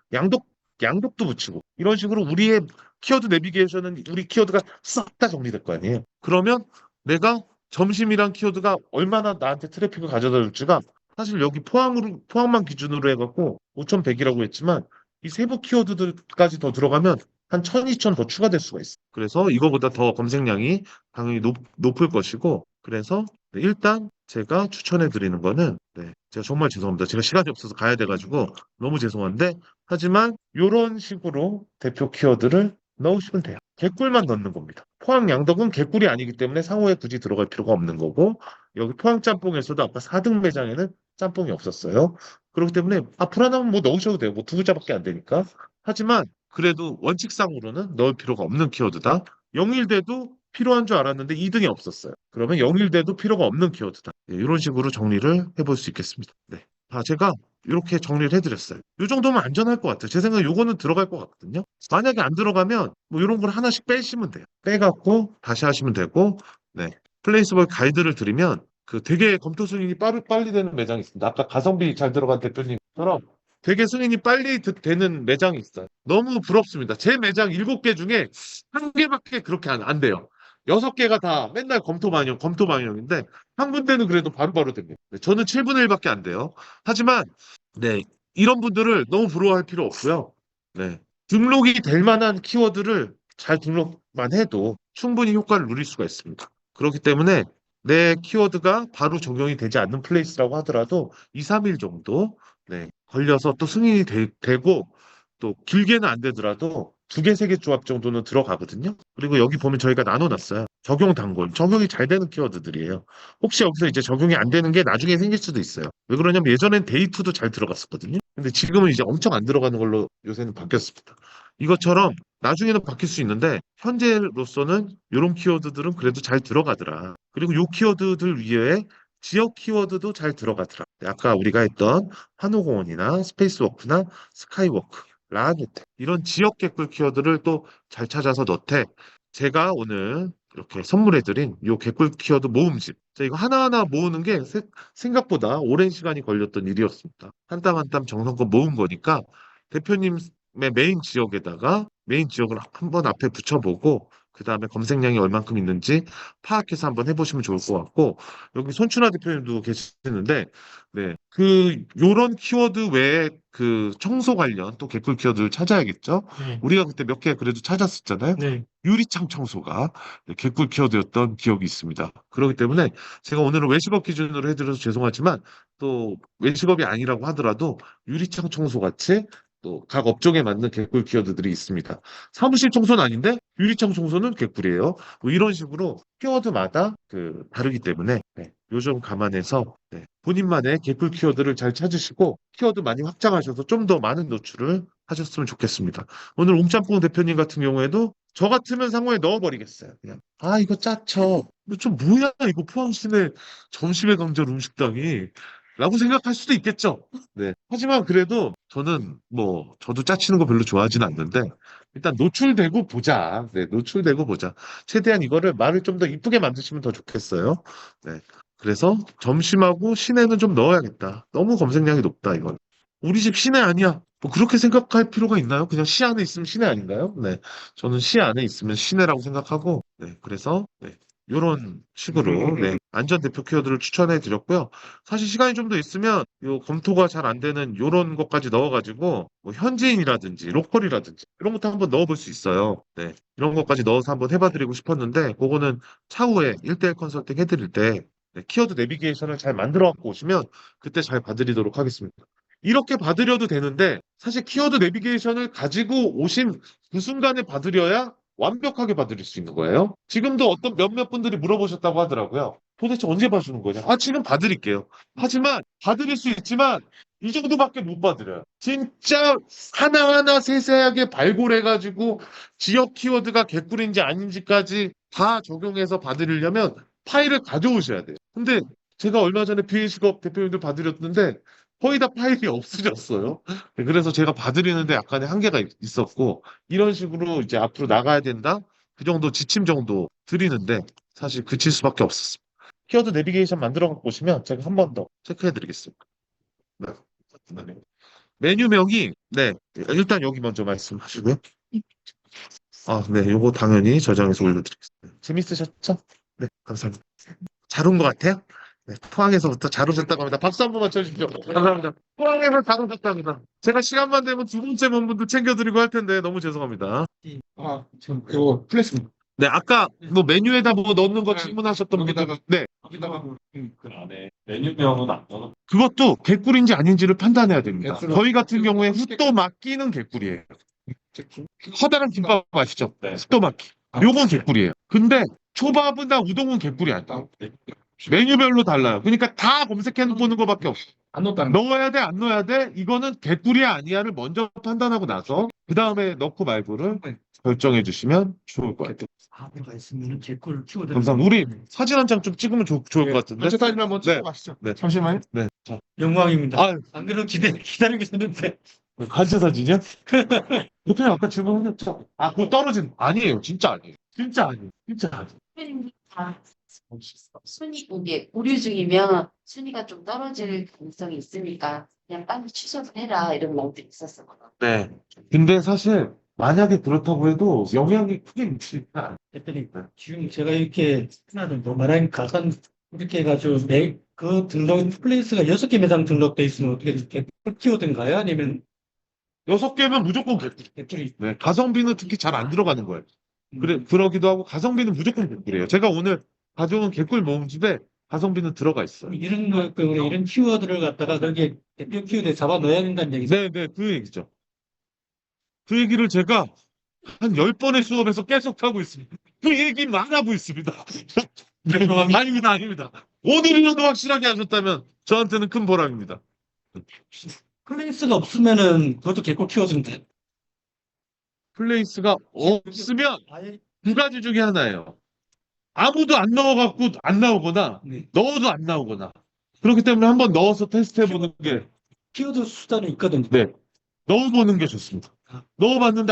양덕도 붙이고 이런 식으로 우리의 키워드 내비게이션은 우리 키워드가 싹 다 정리될 거 아니에요. 그러면 내가 점심이란 키워드가 얼마나 나한테 트래픽을 가져다 줄지가 사실 여기 포항만 기준으로 해갖고 5,100이라고 했지만 이 세부 키워드들까지 더 들어가면 한 1,000, 2,000 더 추가될 수가 있어. 그래서 이거보다 더 검색량이 당연히 높을 것이고 그래서 네, 일단 제가 추천해 드리는 거는, 제가 정말 죄송합니다. 제가 시간이 없어서 가야 돼가지고 너무 죄송한데, 하지만 이런 식으로 대표 키워드를 넣으시면 돼요. 개꿀만 넣는 겁니다. 포항 양덕은 개꿀이 아니기 때문에 상호에 굳이 들어갈 필요가 없는 거고, 여기 포항 짬뽕에서도 아까 4등 매장에는 짬뽕이 없었어요. 그렇기 때문에 불안하면 뭐 넣으셔도 돼요. 뭐 두 글자밖에 안 되니까. 하지만 그래도 원칙상으로는 넣을 필요가 없는 키워드다. 영일대도 필요한 줄 알았는데 2등이 없었어요. 그러면 영일대도 필요가 없는 키워드다. 이런 식으로 정리를 해볼 수 있겠습니다. 네. 제가 이렇게 정리를 해드렸어요. 이 정도면 안전할 것 같아요. 제 생각에 요거는 들어갈 것 같거든요. 만약에 안 들어가면 뭐 이런 걸 하나씩 빼시면 돼요. 빼갖고 다시 하시면 되고, 네. 플레이스볼 가이드를 드리면 그 되게 검토 승인이 빨리 되는 매장이 있습니다. 아까 가성비 잘 들어간 대표님처럼 되게 승인이 빨리 되는 매장이 있어요. 너무 부럽습니다. 제 매장 7개 중에 한 개밖에 그렇게 안 돼요. 6개가 다 맨날 검토 방향인데 한 군데는 그래도 바로바로 됩니다. 네, 저는 7분의 1밖에 안 돼요. 하지만 네, 이런 분들을 너무 부러워할 필요 없고요. 네, 등록이 될 만한 키워드를 잘 등록만 해도 충분히 효과를 누릴 수가 있습니다. 그렇기 때문에 내 키워드가 바로 적용이 되지 않는 플레이스라고 하더라도 2, 3일 정도 걸려서 또 승인이 되고 또 길게는 안 되더라도 2개, 3개 조합 정도는 들어가거든요. 그리고 여기 보면 저희가 나눠놨어요. 적용 단골. 적용이 잘 되는 키워드들이에요. 혹시 여기서 이제 적용이 안 되는 게 나중에 생길 수도 있어요. 왜 그러냐면 예전엔 데이트도 잘 들어갔었거든요. 근데 지금은 이제 엄청 안 들어가는 걸로 요새는 바뀌었습니다. 이것처럼 나중에는 바뀔 수 있는데 현재로서는 이런 키워드들은 그래도 잘 들어가더라. 그리고 이 키워드들 위에 지역 키워드도 잘 들어가더라. 아까 우리가 했던 한호공원이나 스페이스워크나 스카이워크, 라하네테 이런 지역 개꿀 키워드를 또 잘 찾아서 넣되 제가 오늘 이렇게 선물해드린 이 개꿀 키워드 모음집 이거 하나하나 모으는 게 생각보다 오랜 시간이 걸렸던 일이었습니다. 한 땀 한 땀 정성껏 모은 거니까 대표님의 메인 지역을 한번 앞에 붙여보고 그 다음에 검색량이 얼만큼 있는지 파악해서 한번 해보시면 좋을 것 같고 여기 손춘하 대표님도 계시는데 요런 키워드 외에 그 청소 관련 또 개꿀 키워드를 찾아야겠죠. 네. 우리가 그때 몇 개 그래도 찾았었잖아요. 네. 유리창 청소가 개꿀 키워드였던 기억이 있습니다. 그렇기 때문에 제가 오늘은 외식업 기준으로 해드려서 죄송하지만 또 외식업이 아니라고 하더라도 유리창 청소 같이 또 각 업종에 맞는 개꿀 키워드들이 있습니다. 사무실 청소는 아닌데 유리창 청소는 개꿀이에요. 뭐 이런 식으로 키워드마다 다르기 때문에 요점 감안해서 본인만의 개꿀 키워드를 잘 찾으시고 키워드 많이 확장하셔서 좀 더 많은 노출을 하셨으면 좋겠습니다. 오늘 옹짬뽕 대표님 같은 경우에도 저 같으면 상호에 넣어버리겠어요. 그냥 이거 짜쳐. 좀 뭐야 이거 포항 시내 점심에 강절 음식당이 라고 생각할 수도 있겠죠. 네. 하지만 그래도 저는 저도 짜치는 거 별로 좋아하진 않는데 일단 노출되고 보자. 네, 노출되고 보자. 최대한 이거를 말을 좀 더 이쁘게 만드시면 더 좋겠어요. 네. 그래서 점심하고 시내는 좀 넣어야겠다. 너무 검색량이 높다, 이건. 우리 집 시내 아니야. 뭐 그렇게 생각할 필요가 있나요? 그냥 시 안에 있으면 시내 아닌가요? 네. 저는 시 안에 있으면 시내라고 생각하고, 그래서, 이런 식으로, 안전 대표 키워드를 추천해 드렸고요. 사실 시간이 좀 더 있으면, 요 검토가 잘 안 되는 요런 것까지 넣어가지고, 뭐 현지인이라든지, 로컬이라든지, 이런 것도 한번 넣어볼 수 있어요. 네. 이런 것까지 넣어서 한번 해봐드리고 싶었는데, 그거는 차후에 1대1 컨설팅 해드릴 때, 키워드 내비게이션을 잘 만들어 갖고 오시면, 그때 잘 봐드리도록 하겠습니다. 이렇게 봐드려도 되는데 사실 키워드 내비게이션을 가지고 오신 그 순간에 봐드려야 완벽하게 봐드릴 수 있는 거예요. 지금도 어떤 몇몇 분들이 물어보셨다고 하더라고요. 도대체 언제 봐주는 거냐? 지금 봐드릴게요. 하지만 봐드릴 수 있지만 이 정도밖에 못 봐드려요. 진짜 하나하나 세세하게 발굴해가지고 지역 키워드가 개꿀인지 아닌지까지 다 적용해서 봐드리려면 파일을 가져오셔야 돼요. 근데 제가 얼마 전에 비행식업 대표님들 봐드렸는데 거의 다 파일이 없어졌어요. 그래서 제가 봐드리는데 약간의 한계가 있었고, 이런 식으로 이제 앞으로 나가야 된다? 그 정도 지침 정도 드리는데, 사실 그칠 수밖에 없었습니다. 키워드 내비게이션 만들어 갖고 오시면 제가 한 번 더 체크해 드리겠습니다. 네. 메뉴명이, 일단 여기 먼저 말씀하시고요. 네, 요거 당연히 저장해서 올려드리겠습니다. 재밌으셨죠? 네, 감사합니다. 잘 온 것 같아요? 네, 포항에서부터 잘 오셨다고 합니다. 박수 한 번만 쳐주십시오. 감사합니다. 포항에서 잘 오셨답니다. 제가 시간만 되면 두 번째 본분도 챙겨드리고 할 텐데 너무 죄송합니다. 지금 이거 플래스 네, 아까 뭐 메뉴에다 뭐 넣는 거 네, 질문하셨던 분들, 여기다가- 네, 여기다가 그 안에 메뉴명은 안 넣어. 그것도 개꿀인지 아닌지를 판단해야 됩니다. 개꿀은- 저희 같은 경우에 흑도 막기는 개꿀이에요. 커다란 김밥 아시죠? 네. 흑도 막기. 요건 개꿀이에요. 근데 초밥이나 우동은 개꿀이 아니에요. 메뉴별로 달라요. 그러니까 다 검색해 보는 것밖에 없어. 안 넣었다는 거. 넣어야 돼, 안 넣어야 돼? 이거는 개꿀이야, 아니야를 먼저 판단하고 나서 그 다음에 넣고 말고를 결정해 주시면 좋을 것 같아요. 아무가 있으면 개꿀 키워드. 감사합니다. 우리 사진 한 장 좀 찍으면 좋을 것 같은데. 전체 사진 한번 네. 찍어보시죠. 네. 잠시만요. 네. 자, 영광입니다. 아, 안 그래도 기다리고 있었는데. 단체 사진이요? 대표님 아까 질문하셨죠? 아, 그거 떨어진. 아니에요. 진짜 아니에요. 진짜 아니에요. 진짜 아니에요. 선생님 다 순위 이게 보류 중이면 순위가 좀 떨어질 가능성이 있으니까 그냥 빨리 취소를 해라 이런 말들이 있었었거든. 네. 근데 사실 만약에 그렇다고 해도 영향이 크게 미치지 않아요. 대표님, 지금 제가 이렇게 하나를 뭐 말하는 가산 이렇게 해가지고 그 등록 플레이스가 6개 매장 등록돼 있으면 어떻게 이렇게 키워드인가요? 아니면 6개면 무조건 개꿀. 개꿀이 네. 가성비는 특히 잘 안 들어가는 거예요. 그러기도 하고 가성비는 무조건 개꿀이에요. 제가 오늘 가져온 개꿀 모음집에 가성비는 들어가 있어요. 이런 거 이런 키워드를 갖다가 거기에 대표 키워드에 잡아 넣어야 된다는 얘기죠. 네, 네, 그 얘기죠. 그 얘기를 제가 한 10번의 수업에서 계속 하고 있습니다. 그 얘기만 하고 있습니다. 네, 아닙니다, 아닙니다. 오늘이라도 확실하게 하셨다면 저한테는 큰 보람입니다. 플레이스가 없으면은 그것도 개꿀 키워드인데. 플레이스가 없으면 아예 두 가지 중에 하나예요. 아무도 안 넣어갖고 안 나오거나 네. 넣어도 안 나오거나. 그렇기 때문에 한번 넣어서 테스트해보는 게, 키워드 수단이 있거든요. 네, 넣어보는 게 좋습니다. 넣어봤는데